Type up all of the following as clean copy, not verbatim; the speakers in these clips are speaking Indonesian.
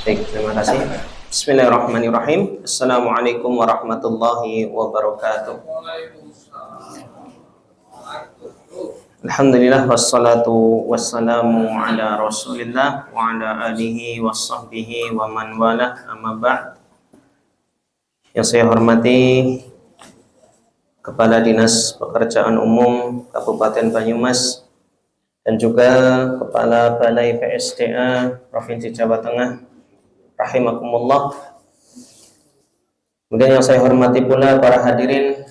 Baik, terima kasih. Bismillahirrahmanirrahim. Assalamualaikum warahmatullahi wabarakatuh. Alhamdulillah wassalatu wassalamu ala Rasulillah wa ala alihi washabbihi wa man walah, amma ba'd. Yang saya hormati Kepala Dinas Pekerjaan Umum Kabupaten Banyumas dan juga Kepala Balai PSDA Provinsi Jawa Tengah, rahimakumullah. Kemudian yang saya hormati pula para hadirin,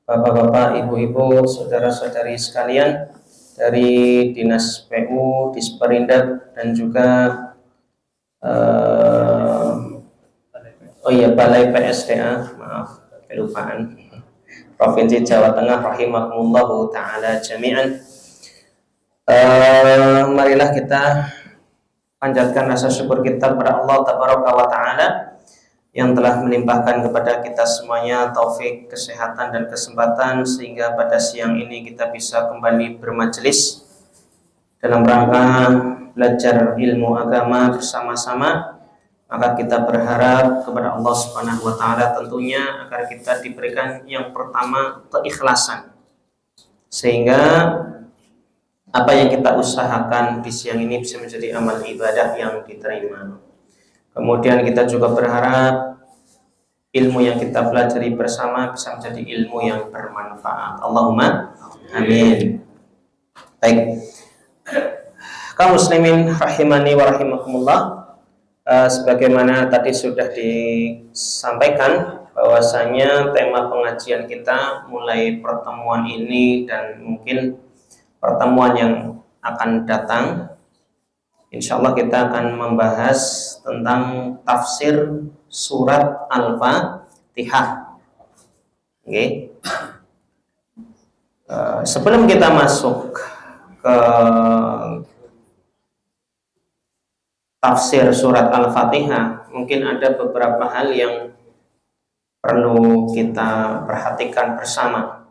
bapak-bapak, ibu-ibu, saudara-saudari sekalian dari Dinas PU, Disperindak, dan juga Balai PSDA, maaf kelupaan, Provinsi Jawa Tengah, rahimakumullahu ta'ala jami'an. Marilah kita panjatkan rasa syukur kita kepada Allah Tabaraka wa Ta'ala yang telah melimpahkan kepada kita semuanya taufik, kesehatan, dan kesempatan sehingga pada siang ini kita bisa kembali bermajelis dalam rangka belajar ilmu agama bersama-sama. Maka kita berharap kepada Allah Subhanahu wa Ta'ala tentunya agar kita diberikan yang pertama keikhlasan, sehingga apa yang kita usahakan di siang ini bisa menjadi amal ibadah yang diterima. Kemudian kita juga berharap ilmu yang kita pelajari bersama bisa menjadi ilmu yang bermanfaat. Allahumma amin. Baik, kaum muslimin rahimani wa rahimakumullah, sebagaimana tadi sudah disampaikan bahwasanya tema pengajian kita mulai pertemuan ini dan mungkin pertemuan yang akan datang, insya Allah kita akan membahas tentang tafsir surat Al-Fatihah. Okay. Sebelum kita masuk ke tafsir surat Al-Fatihah, mungkin ada beberapa hal yang perlu kita perhatikan bersama.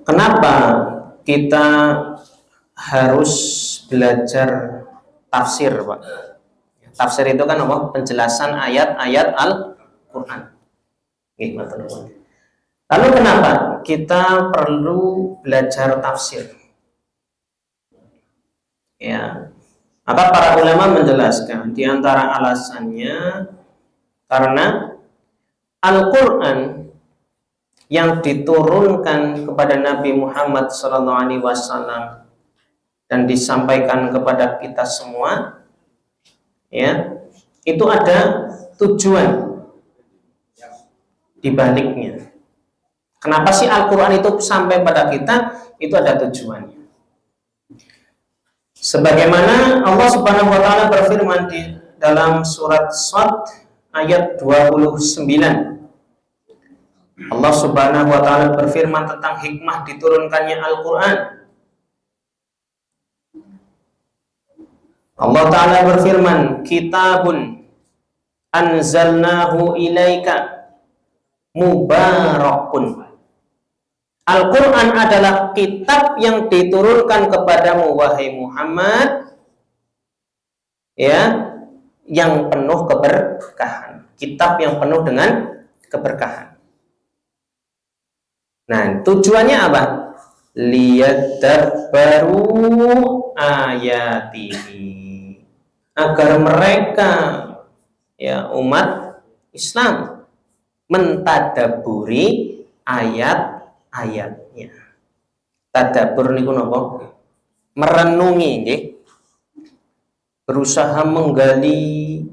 Kenapa kita harus belajar tafsir, Pak? Tafsir itu kan apa? Penjelasan ayat-ayat Al-Quran. Lalu kenapa kita perlu belajar tafsir? Ya, maka para ulama menjelaskan di antara alasannya karena Al-Quran yang diturunkan kepada Nabi Muhammad SAW dan disampaikan kepada kita semua, ya, itu ada tujuan di baliknya. Kenapa sih Al-Quran itu sampai pada kita? Itu ada tujuannya. Sebagaimana Allah Subhanahu wa Ta'ala berfirman di dalam surat Shad ayat 29. Allah Subhanahu wa Ta'ala berfirman tentang hikmah diturunkannya Al-Quran. Allah Ta'ala berfirman, kitabun anzalnahu ilaika mubarakun. Al-Quran adalah kitab yang diturunkan kepadamu wahai Muhammad, ya, yang penuh keberkahan. Kitab yang penuh dengan keberkahan. Nah, tujuannya apa? Liyadabbaru ayatihi, agar mereka, ya, umat Islam mentadaburi ayat-ayatnya. Tadabbur niku napa? Merenungi, nggih. Berusaha menggali,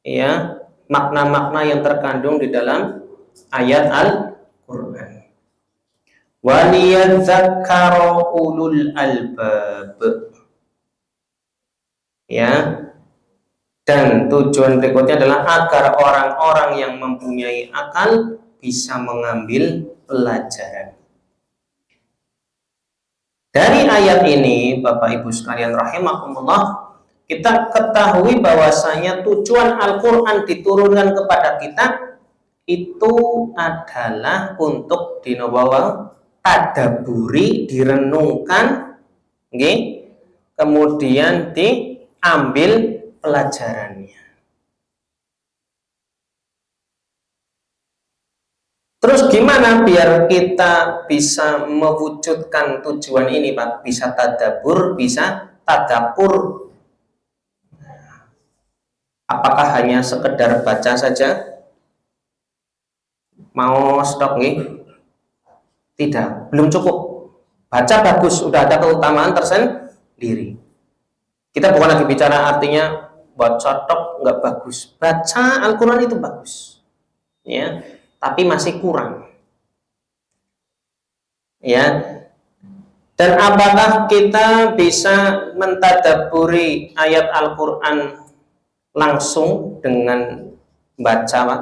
ya, makna-makna yang terkandung di dalam ayat Al-Quran. Waliyadzakkara ulul albab, ya, dan tujuan berikutnya adalah agar orang-orang yang mempunyai akal bisa mengambil pelajaran. Dari ayat ini, Bapak Ibu sekalian rahimakumullah, kita ketahui bahwasanya tujuan Al-Quran diturunkan kepada kita itu adalah untuk tadaburi, direnungkan, okay, kemudian diambil pelajarannya. Terus gimana biar kita bisa mewujudkan tujuan ini, Pak? Bisa tadabbur, bisa tadabur. Apakah hanya sekedar baca saja? Mau stop nih? Tidak, belum cukup. Baca bagus, sudah ada keutamaan tersendiri. Kita bukan lagi bicara artinya baca tok nggak bagus. Baca Al-Quran itu bagus, ya, tapi masih kurang. Ya, dan apakah kita bisa mentadaburi ayat Al-Quran langsung dengan baca, Pak?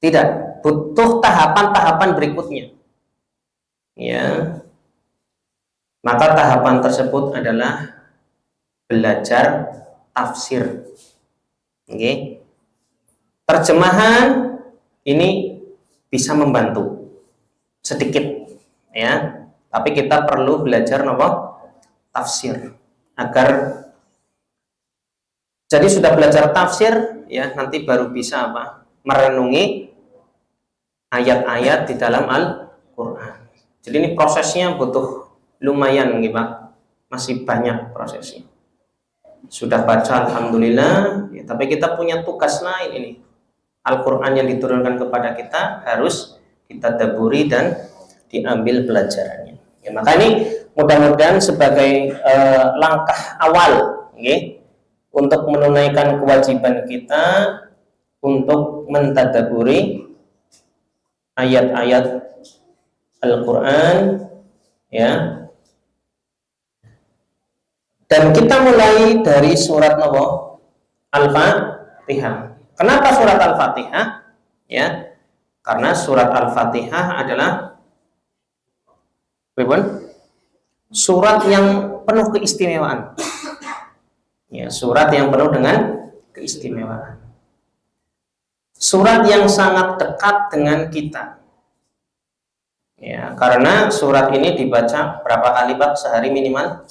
Tidak, butuh tahapan-tahapan berikutnya. Ya, maka tahapan tersebut adalah belajar tafsir. Oke. Terjemahan ini bisa membantu sedikit, ya, tapi kita perlu belajar nopo tafsir agar jadi sudah belajar tafsir, ya, nanti baru bisa apa merenungi ayat-ayat di dalam Al-Quran. Jadi ini prosesnya butuh lumayan nih, Pak, masih banyak prosesnya. Sudah baca alhamdulillah, ya, tapi kita punya tugas lain ini. Al-Quran yang diturunkan kepada kita harus ditadaburi dan diambil pelajarannya. Ya, maka ini mudah-mudahan sebagai langkah awal, okay, untuk menunaikan kewajiban kita untuk mentadaburi ayat-ayat Al-Quran, ya. Dan kita mulai dari surat Al-Fatihah. Kenapa surat Al-Fatihah? Ya, karena surat Al-Fatihah adalah surat yang penuh keistimewaan. Ya, surat yang penuh dengan keistimewaan. Surat yang sangat dekat dengan kita. Ya, karena surat ini dibaca berapa kali, Pak, sehari minimal?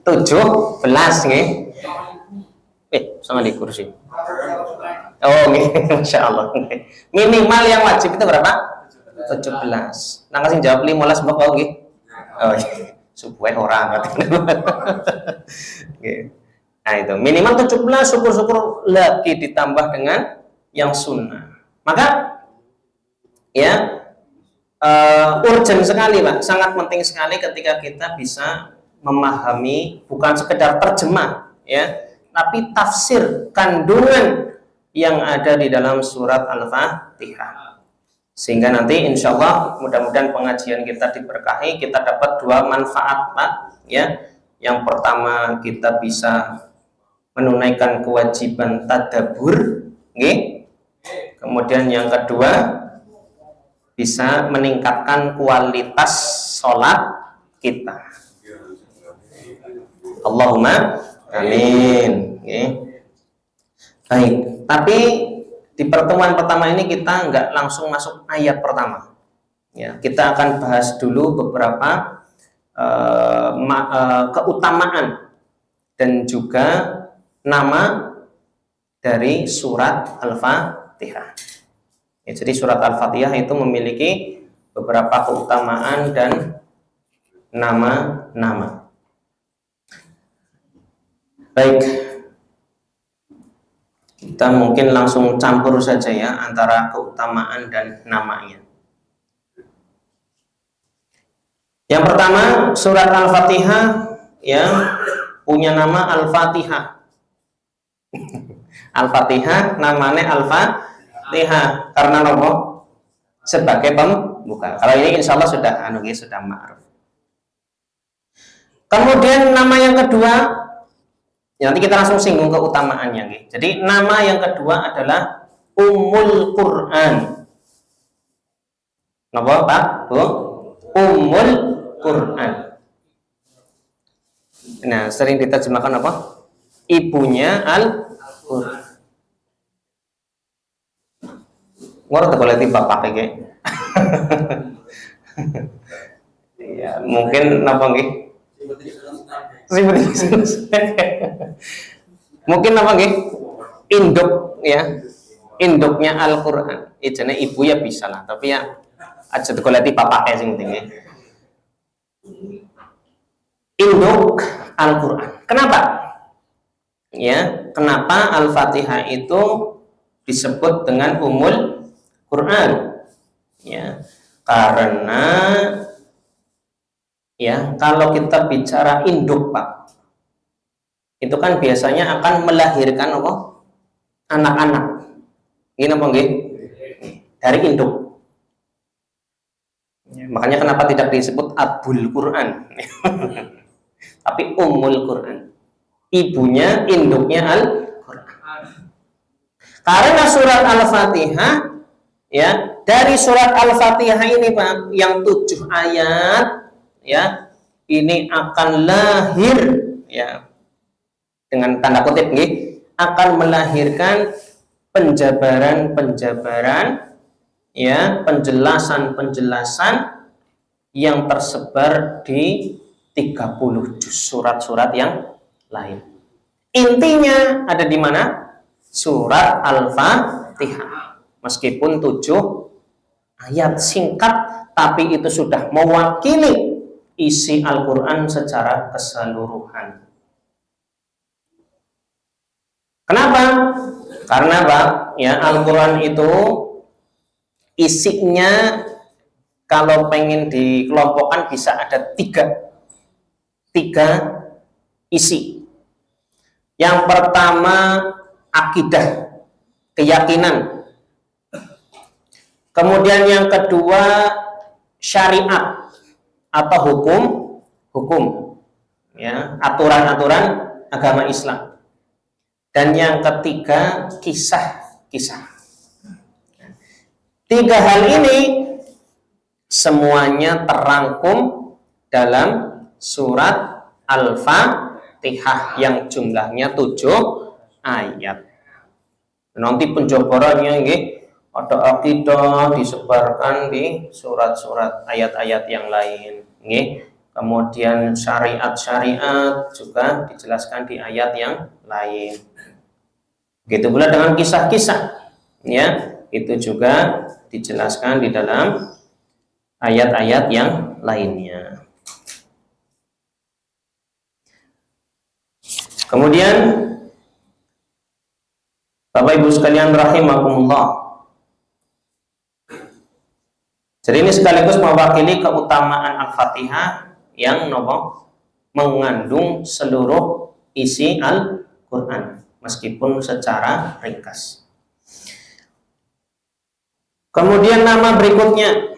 17 nih. Sama di kursi. Oh, nih, Masya Allah. Minimal yang wajib itu berapa? 17. Nah, kasih jawab 15 mbak bau nggih. Oh, subuh orang. Nah, itu minimal 17, syukur-syukur lagi ditambah dengan yang sunnah. Maka ya urgent sekali, Pak, sangat penting sekali ketika kita bisa memahami bukan sekedar terjemah, ya, tapi tafsir kandungan yang ada di dalam surat Al-Fatihah. Sehingga nanti insya Allah mudah-mudahan pengajian kita diberkahi, kita dapat dua manfaat, Pak, ya. Yang pertama, kita bisa menunaikan kewajiban tadabbur, okay? Kemudian yang kedua, bisa meningkatkan kualitas sholat kita. Allahumma amin. Okay. Baik, tapi di pertemuan pertama ini kita nggak langsung masuk ayat pertama. Ya, kita akan bahas dulu beberapa keutamaan dan juga nama dari surat Al-Fatihah. Ya, jadi surat Al-Fatihah itu memiliki beberapa keutamaan dan nama-nama. Baik, kita mungkin langsung campur saja ya antara keutamaan dan namanya. Yang pertama, surat Al-Fatihah yang punya nama Al-Fatihah. Al-Fatihah namanya Al-Fatihah karena nopo sebagai pembuka. Kalau ini insya Allah sudah sudah ma'ruf. Kemudian nama yang kedua, ya, nanti kita langsung singgung keutamaannya. Jadi nama yang kedua adalah Ummul Quran. Napa, Pak? Bu? Ummul Quran. Nah, sering diterjemahkan apa? Ibunya Al-Quran. Ngorot boleh tiba pakai kayak. Ya, mungkin napa nggih? Mungkin napa nggih? Induk ya. Induknya Al-Qur'an. Ijane ibu ya bisa lah, tapi ya aja digoleki bapake sing penting ya. Induk Al-Qur'an. Kenapa? Ya, kenapa Al-Fatihah itu disebut dengan Ummul Quran? Ya, karena ya kalau kita bicara induk, Pak, itu kan biasanya akan melahirkan apa? Anak-anak. Ini apa nggih? Dari induk. Ya, makanya kenapa tidak disebut Abul Quran, tapi Ummul Quran. Ibunya, induknya Al-Quran. Karena surat Al-Fatihah, ya, dari surat Al-Fatihah ini Pak, yang 7 ayat, ya, ini akan lahir, ya, dengan tanda kutip nih, akan melahirkan penjabaran-penjabaran, ya, penjelasan-penjelasan yang tersebar di 30 juz surat-surat yang lain. Intinya ada di mana? Surat Al-Fatihah. Meskipun 7 ayat singkat, tapi itu sudah mewakili isi Al-Quran secara keseluruhan. Kenapa? Karena Pak, ya, Al-Quran itu isinya kalau pengen dikelompokkan bisa ada tiga isi. Yang pertama akidah, keyakinan. Kemudian yang kedua syariat atau hukum, ya, aturan-aturan agama Islam. Dan yang ketiga kisah-kisah. 3 hal ini semuanya terangkum dalam surat Al-Fatihah yang jumlahnya 7 ayat. Nanti penjabarannya nggih ada akidah disebarkan di surat-surat ayat-ayat yang lain, nggih. Kemudian syariat-syariat juga dijelaskan di ayat yang lain. Begitu pula dengan kisah-kisah, ya, itu juga dijelaskan di dalam ayat-ayat yang lainnya. Kemudian Bapak Ibu sekalian rahimakumullah, jadi ini sekaligus mewakili keutamaan Al-Fatihah yang mengandung seluruh isi Al-Quran meskipun secara ringkas. Kemudian nama berikutnya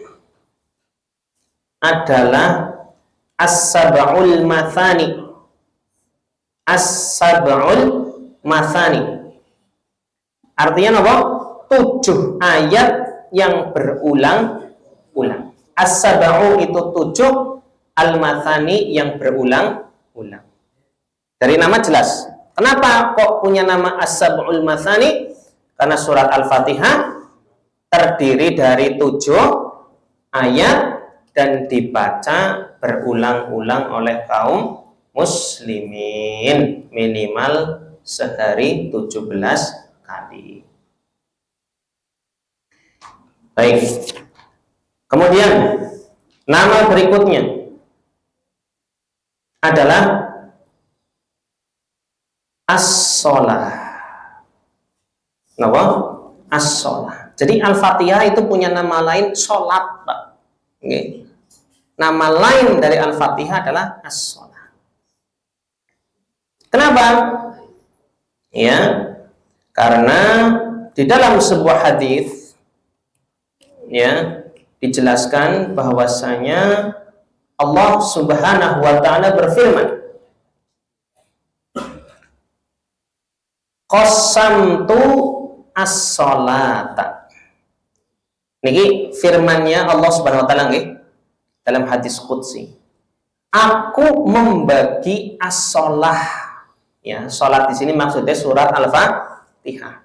adalah As-Sab'ul Mathani. As-Sab'ul Mathani. Artinya apa? 7 ayat yang berulang-ulang. As-Sab'u itu 7, Al-Mathani yang berulang-ulang. Dari nama jelas. Kenapa kok punya nama As-Sab'ul Mathani? Karena surat Al-Fatihah terdiri dari 7 ayat dan dibaca berulang-ulang oleh kaum muslimin minimal sehari 17 kali. Baik. Kemudian nama berikutnya adalah As-Shalah. Kenapa? As-Shalah. Jadi Al-Fatihah itu punya nama lain sholat, Pak. Okay. Nama lain dari Al-Fatihah adalah As-Shalah. Kenapa? Ya, karena di dalam sebuah hadis, ya, dijelaskan bahwasanya Allah Subhanahu wa taala berfirman, qasamtu as-sholata. Niki firmannya Allah Subhanahu wa taala nggih dalam hadis qudsi. Aku membagi as-sholah. Ya, salat di sini maksudnya surat Al-Fatihah.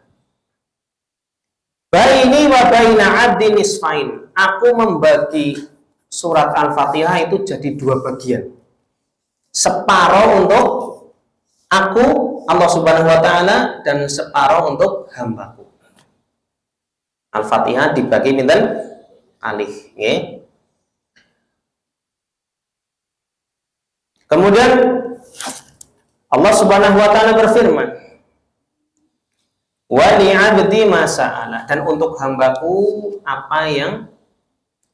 Baini wa baina 'abdi nisfain. Aku membagi surat Al-Fatihah itu jadi dua bagian. Separuh untuk aku Allah Subhanahu wa taala dan separuh untuk hambaku. Al-Fatihah dibagi pinten? Alih, nggih. Kemudian Allah Subhanahu wa taala berfirman, "Wa li'abdi ma sa'ala," dan untuk hambaku apa yang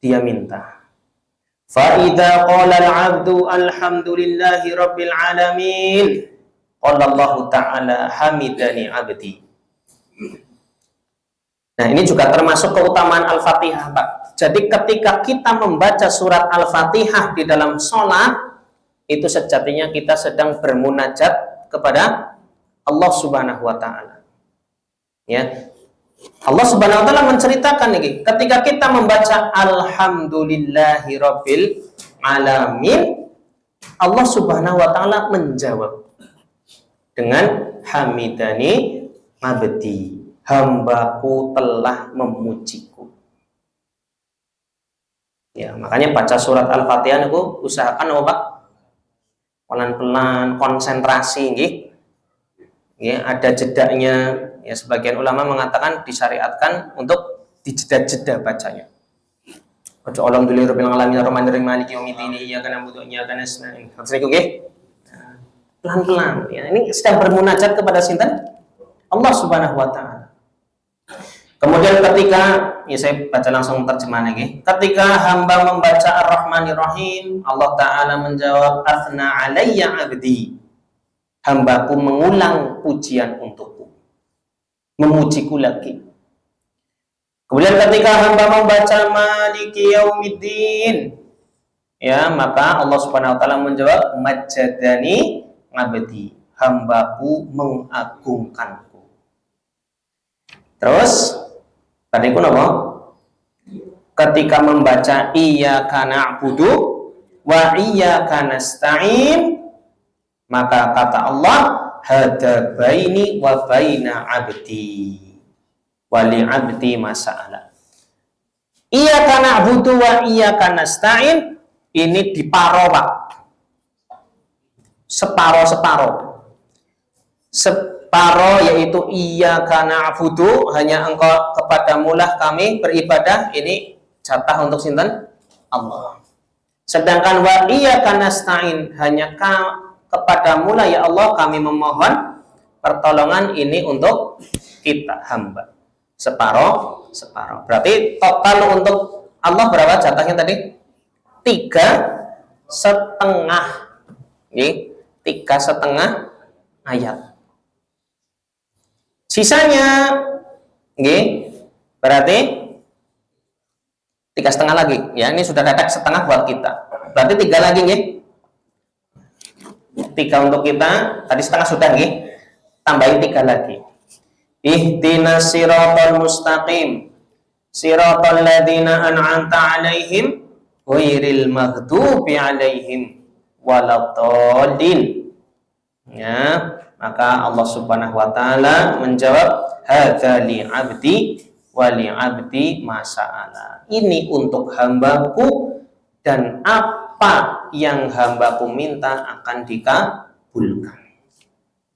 dia minta. Fa idza qala al-'abdu alhamdulillahi rabbil alamin, qala Allah ta'ala hamidani 'abdi. Nah, ini juga termasuk keutamaan Al-Fatihah, Pak. Jadi ketika kita membaca surat Al-Fatihah di dalam sholat, itu sejatinya kita sedang bermunajat kepada Allah Subhanahu wa taala. Ya. Allah Subhanahu wa taala menceritakan ini, ketika kita membaca alhamdulillahirabbil alamin, Allah Subhanahu wa taala menjawab dengan hamidani abdi, hambaku telah memujiku. Ya, makanya baca surat Al-Fatihah itu usahakan apa, Pak? Pelan-pelan, konsentrasi nggih. Ya, ada jedanya. Ya, sebagian ulama mengatakan disyariatkan untuk dijeda-jeda bacanya. Ojo alhamdulillahirabbil alamin arrahmanirrahim maliki yaumiddin iyyaka na'budu wa iyyaka nasta'in. Terus niku nggih. Pelan-pelan ya. Ini sedang bermunajat kepada sinten? Allah Subhanahu wa taala. Kemudian ketika ya saya baca langsung terjemahan lagi. Ketika hamba membaca Ar-Rahmanir Rahim, Allah taala menjawab afna alayya 'abdi. Hambaku mengulang pujian untukku. Memujiku lagi. Kemudian ketika hamba membaca Maliki Yaumiddin, ya, maka Allah Subhanahu wa taala menjawab majjadani 'abdi. Hambaku mengagungkanku. Terus tadi ku napa? Ketika membaca iyyaka na'budu wa iyyaka nasta'in, maka kata Allah hada baini wa baina 'abdi wa li 'abdi ma sa'ala. Iyyaka na'budu wa iyyaka nasta'in ini diparo, Pak. Separuh-separuh. Separuh yaitu iyyaka na'budu, hanya engkau kepadamulah kami beribadah, ini jatah untuk sinten? Allah. Sedangkan wa iyyaka nasta'in, hanya kepadamulah ya Allah kami memohon pertolongan, ini untuk kita hamba. Separuh. Berarti total untuk Allah berapa jatahnya tadi? 3,5. Ini 3,5 ayat. Sisanya, berarti 3,5 lagi. Ya, ini sudah dapat setengah buat kita. Berarti 3 lagi, 3 untuk kita. Tadi setengah sudah, tambahin 3 lagi. Ihdinas siratal mustaqim, siratal ladzina an'amta 'alaihim ghairil maghdubi 'alaihim waladdallin. Ya, maka Allah Subhanahu wa taala menjawab hadza li 'abdi wa li 'abdi ma sa'ala. Ini untuk hambaku dan apa yang hambaku minta akan dikabulkan.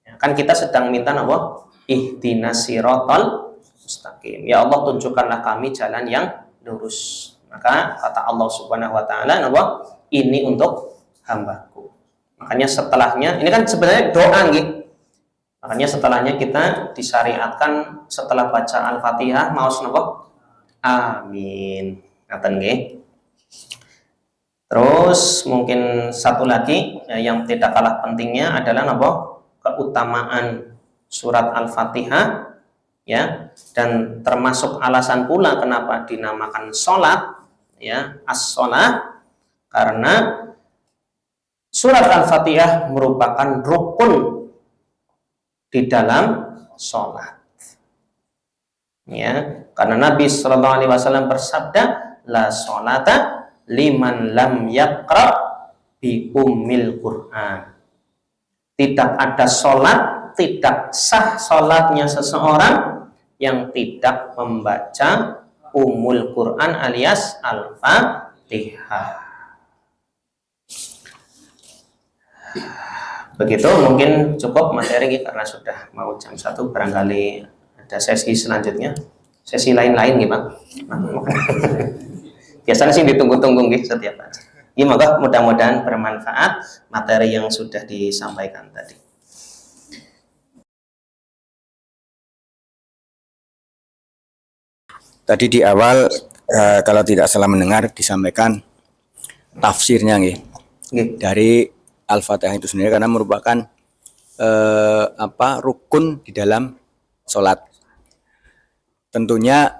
Ya, kan kita sedang minta apa? Ihdinas siratal mustaqim. Ya Allah, tunjukkanlah kami jalan yang lurus. Maka kata Allah Subhanahu wa taala, apa? Ini untuk hambaku. Makanya setelahnya, ini kan sebenarnya doa gitu. Makanya setelahnya kita disyariatkan setelah baca Al-Fatihah maos napa? Amin. Ngaten nggih. Terus mungkin satu lagi yang tidak kalah pentingnya adalah napa? Keutamaan surat Al-Fatihah, ya, dan termasuk alasan pula kenapa dinamakan sholat, ya, as-sholat, karena surat Al-Fatihah merupakan rukun di dalam sholat, ya, karena Nabi Shallallahu Alaihi Wasallam bersabda, la sholata liman lam yaqra bi ummil Quran. Tidak ada sholat, tidak sah sholatnya seseorang yang tidak membaca Ummul Quran alias Al-Fatihah. Begitu, mungkin cukup materi karena sudah mau jam 1, barangkali ada sesi selanjutnya, sesi lain-lain gimana? Biasanya sih ditunggu-tunggu gitu setiap hari. Gimana? Mudah-mudahan bermanfaat materi yang sudah disampaikan tadi. Tadi di awal kalau tidak salah mendengar disampaikan tafsirnya dari Al-Fatihah itu sendiri karena merupakan rukun di dalam sholat. Tentunya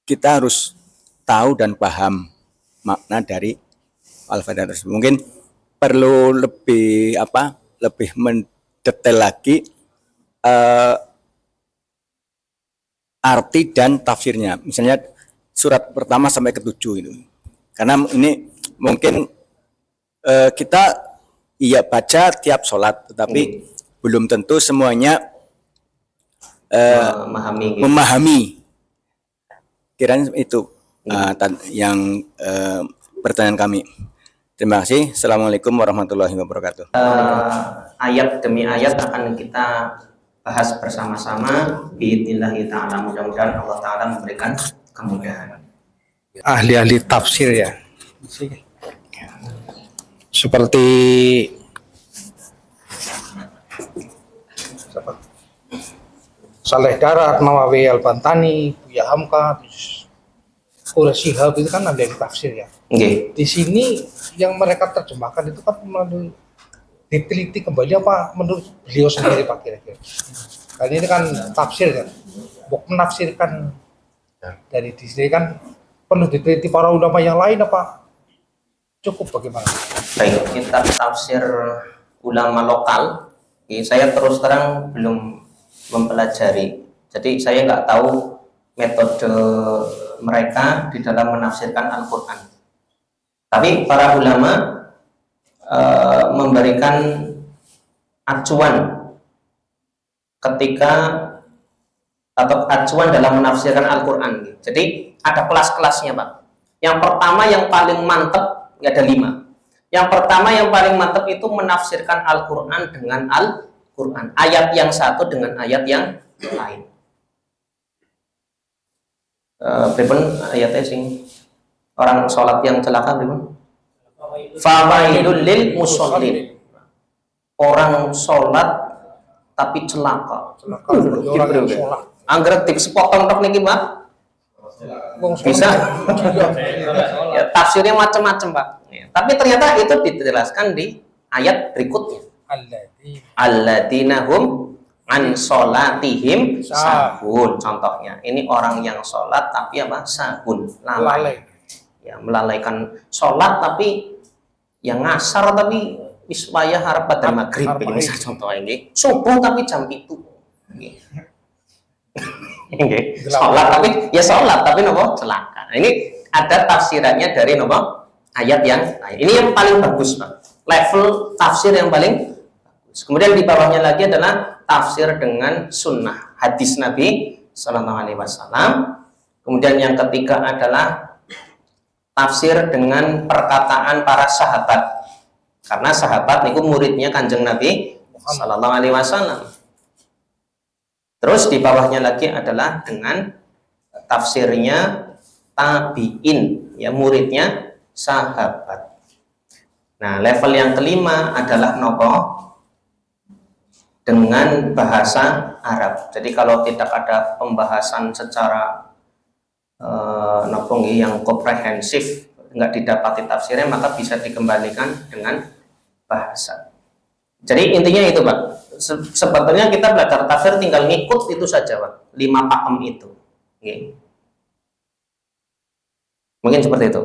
kita harus tahu dan paham makna dari Al-Fatihah tersebut. Mungkin perlu lebih mendetail lagi arti dan tafsirnya. Misalnya surat pertama sampai ke-7 itu. Karena ini mungkin kita baca tiap sholat, tetapi belum tentu semuanya memahami. Kiranya itu yang pertanyaan kami. Terima kasih. Assalamualaikum warahmatullahi wabarakatuh. Ayat demi ayat akan kita bahas bersama-sama. Biidznillah ta'ala, mudah-mudahan Allah Ta'ala memberikan kemudahan. Ahli-ahli tafsir ya, seperti Saleh Darat, Nawawi Al-Bantani, Buya Hamka, Quraisyihab, itu kan ahli tafsir ya. Di sini yang mereka terjemahkan itu kan melalui diteliti kembali apa menurut beliau sendiri Pak kira-kira. Kali ini kan tafsir kan, menafsirkan dari di sini kan perlu diteliti para ulama yang lain apa cukup bagaimana? Baik, kitab tafsir ulama lokal, saya terus terang belum mempelajari. Jadi saya nggak tahu metode mereka di dalam menafsirkan Al-Quran. Tapi para ulama memberikan acuan ketika atau acuan dalam menafsirkan Al-Quran. Jadi ada kelas-kelasnya Pak. Yang pertama yang paling mantap, ada 5. Yang pertama yang paling mantap itu menafsirkan Al-Quran dengan Al-Quran, ayat yang satu dengan ayat yang lain. Pripun ayatnya sing orang sholat yang celaka pripun? Fawailul lil musallin. Orang sholat tapi celaka. Angger sepotong tok niki, Pak. Bisa. Ya, tafsirnya macam-macam, Pak. Ya, tapi ternyata itu dijelaskan di ayat berikutnya. Alladzina hum an sholatihim sahun. Contohnya, ini orang yang sholat tapi apa? Sahun, lalai. Ya, melalaikan sholat tapi yang ngasar tapi iswaya harap pada maghrib ini misal contohnya ini subuh tapi jam itu sholat tapi ya sholat tapi nopo celaka. Nah, ini ada tafsirannya dari nopo ayat yang lain. Ini yang paling bagus Pak, level tafsir yang paling bagus. Kemudian di bawahnya lagi adalah tafsir dengan sunnah hadis Nabi Sallallahu Alaihi Wasallam. Kemudian yang ketiga adalah tafsir dengan perkataan para sahabat, karena sahabat niku muridnya Kanjeng Nabi Sallallahu Alaihi Wasallam. Terus di bawahnya lagi adalah dengan tafsirnya tabi'in, ya muridnya sahabat. Nah, level yang kelima adalah nopo dengan bahasa Arab. Jadi kalau tidak ada pembahasan secara yang komprehensif, nggak didapati tafsirnya, maka bisa dikembalikan dengan bahasa. Jadi intinya itu Pak, sebetulnya kita belajar tafsir tinggal ngikut itu saja Pak, 5 pakem itu. Mungkin seperti itu.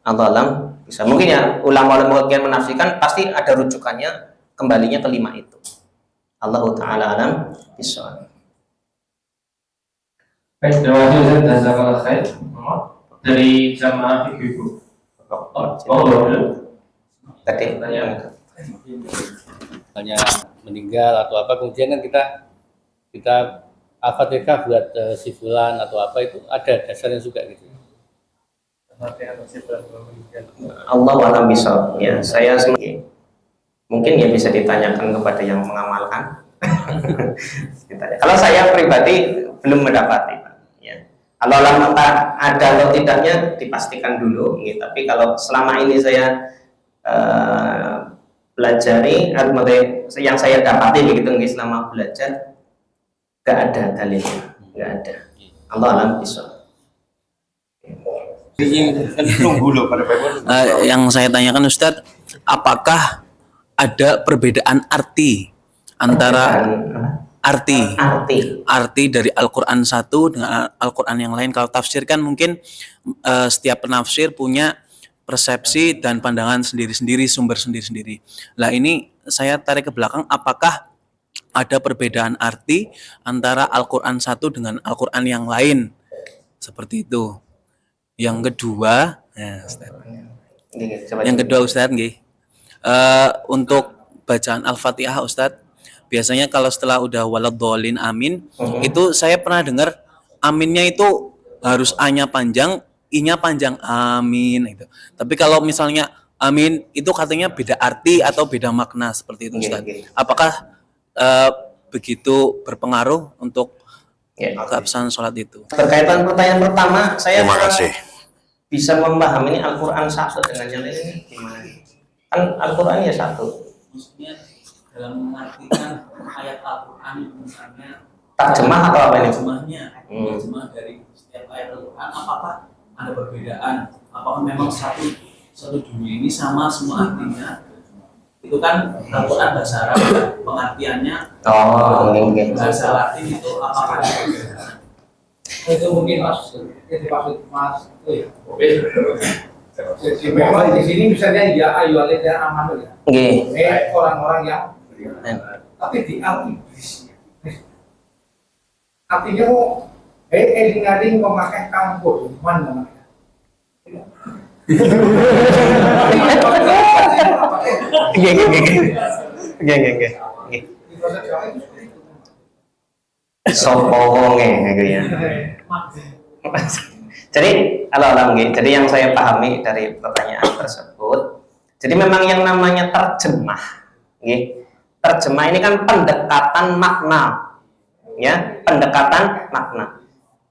Allah alam bisa. Mungkin ya ulama-ulama yang menafsirkan pasti ada rujukannya, kembalinya ke 5 itu. Allah Ta'ala alam bisa. Baik, terima kasih Ustaz, jazakallahu khair. Dari jamaah ibu-ibu. Tadi misalnya meninggal atau apa, kemudian kan kita kita Al-Fatihah buat si fulan atau apa itu ada dasarnya juga gitu. Allah alam bisa. Ya, saya mungkin ya bisa ditanyakan kepada yang mengamalkan. Kalau saya pribadi belum mendapati, ya. Kalau entah ada atau tidaknya dipastikan dulu, ya. Tapi kalau selama ini saya pelajari, yang saya dapati begitu, selama belajar, nggak ada dalilnya, nggak ada. Allah alam bisa. Yang saya tanyakan Ustadz, apakah ada perbedaan arti antara arti dari Al-Quran satu dengan Al-Quran yang lain? Kalau tafsir kan mungkin setiap penafsir punya persepsi dan pandangan sendiri-sendiri, sumber sendiri-sendiri. Lah ini saya tarik ke belakang, apakah ada perbedaan arti antara Al-Quran satu dengan Al-Quran yang lain? Seperti itu. Yang kedua, ya, Ustaz. Ustaz, untuk bacaan Al-Fatihah, Ustaz, biasanya kalau setelah udah waladhdallin amin, itu saya pernah dengar aminnya itu harus A-nya panjang, I-nya panjang, amin gitu. Tapi kalau misalnya amin itu katanya beda arti atau beda makna seperti itu, Ustaz. Apakah begitu berpengaruh untuk keabsahan sholat itu? Berkaitan pertanyaan pertama, saya bisa memahami Al-Quran satu dengan yang lain gimana? Kan Al-Quran ya satu. Maksudnya dalam mengartikan ayat Al-Quran misalnya terjemah atau apa ini? Terjemah dari setiap ayat Al-Quran, apakah ada perbedaan? Apakah memang satu dunia ini sama semua artinya? Itu kan Al-Quran bahasa Arab, pengertiannya bahasa Latin itu apakah ada perbedaan? Itu mungkin mas itu ya. Jadi memang di sini misalnya ya ayyuhal dan amanu ya. Orang-orang yang tapi di al-iblis. Artinya kok eling-eling memakai kampur, mana namanya? Sopongnya gitu ya. Jadi jadi yang saya pahami dari pertanyaan tersebut, jadi memang yang namanya terjemah, terjemah ini kan pendekatan makna, ya, pendekatan makna.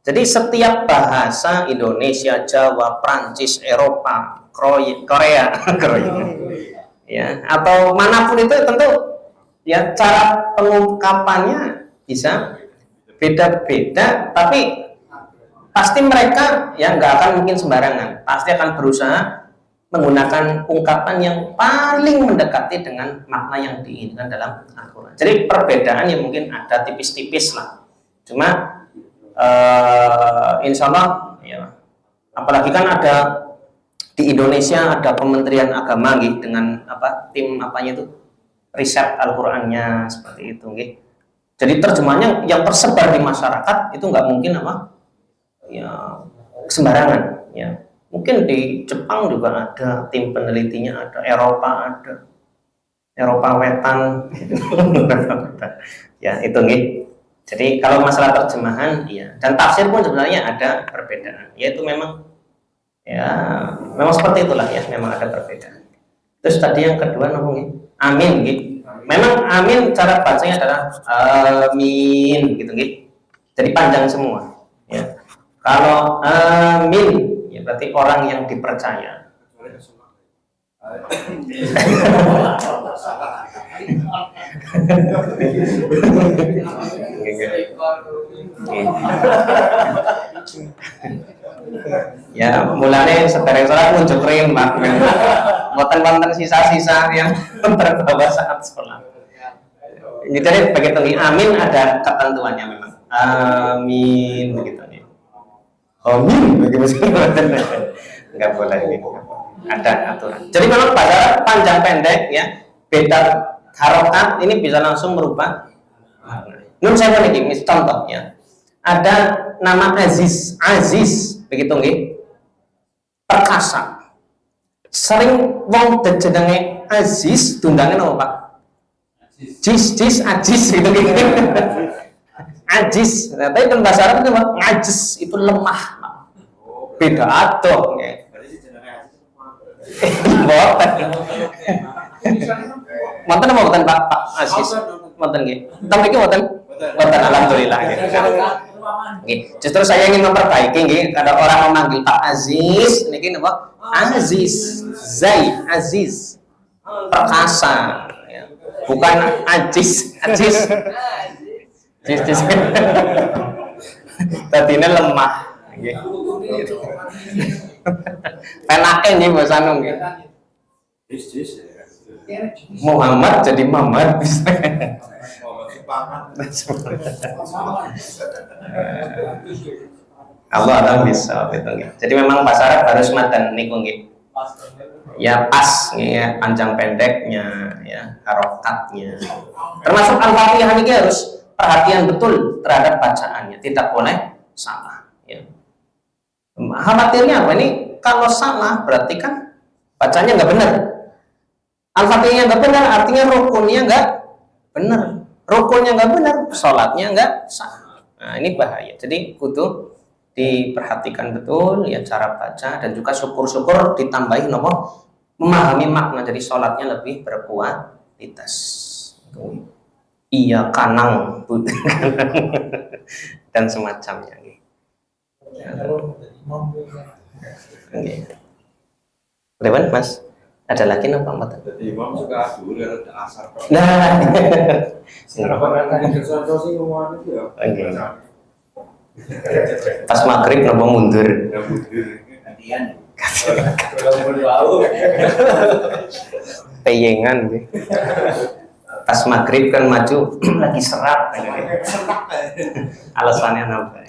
Jadi setiap bahasa Indonesia, Jawa, Prancis, Eropa, Korea, ya, atau manapun itu tentu ya cara pengungkapannya bisa beda-beda, tapi pasti mereka ya nggak akan mungkin sembarangan, pasti akan berusaha menggunakan ungkapan yang paling mendekati dengan makna yang diinginkan dalam Al-Quran. Jadi perbedaan yang mungkin ada tipis-tipis lah, cuma insya Allah ya, apalagi kan ada di Indonesia ada Kementerian Agama gitu, dengan tim apanya itu riset Al-Qurannya seperti itu gitu. Jadi terjemahnya yang tersebar di masyarakat itu nggak mungkin ya sembarangan ya. Mungkin di Jepang juga ada tim penelitinya, ada Eropa Wetan ya itu nih. Jadi kalau masalah terjemahan ya, dan tafsir pun sebenarnya ada perbedaan, yaitu memang seperti itulah ya, memang ada perbedaan. Terus tadi yang kedua namanya amin gitu. Memang amin cara bacanya adalah amin gitu gitu. Jadi panjang semua ya. Kalau amin ya berarti orang yang dipercaya. Ya mulanya sekarang muncul krim mak, buatan sisa-sisa yang terbawa saat sholat. Jadi begitu nih, amin ada ketentuannya memang. Amin begitu nih. Amin begitu nggak boleh gitu. Ada aturan. Jadi memang bahasa panjang pendek ya, beda harokat ini bisa langsung merubah. Nun saya lagi contoh ya. Ada nama Aziz begitu nih. Perkasa. Sering wong jenenge Aziz tundangnya apa Pak? Jis Aziz gitu gitu. Ajis. Nah, tapi dalam bahasa Arab itu apa? Ngajis itu lemah. Beda adoh nggih. Mboten. Mboten apa mboten Pak Aziz? Mboten nggih. Tapi iki mboten. Mboten alhamdulillah nggih. Nggih. Justru saya ingin memperbaiki nggih, ada orang memanggil Pak Aziz niki napa? Aziz. Zai Aziz. Perkasa ya. Bukan Ajis. Ajis. Ajis. Tadine lemah nggih. Penake nggih basa anu nggih. Muhammad jadi Muhammad. Allah alam bisa itu nggih. Jadi memang bahasa Arab harus madan niku nggih. Ya pas nggih ya, panjang pendeknya ya, harokatnya. Termasuk Al-Fatihah ini harus perhatian betul terhadap bacaannya, tidak boleh salah ya. Khawatirnya apa ini? Kalau salah berarti kan bacanya nggak benar. Al-Fatihahnya nggak benar, artinya rukunnya nggak benar. Rukunnya nggak benar, sholatnya nggak sah. Nah ini bahaya. Jadi kudu diperhatikan betul ya cara baca dan juga syukur-syukur ditambahi nopo memahami makna, jadi sholatnya lebih berkualitas. Iya kanang dan semacamnya. Bagaimana Mas? Ada lagi nopo Mas? Imam suka dulu ada asar. Nah, pas maghrib nopo mundur. Peyengan gitu. Pas maghrib kan maju lagi serap. Alasannya apa?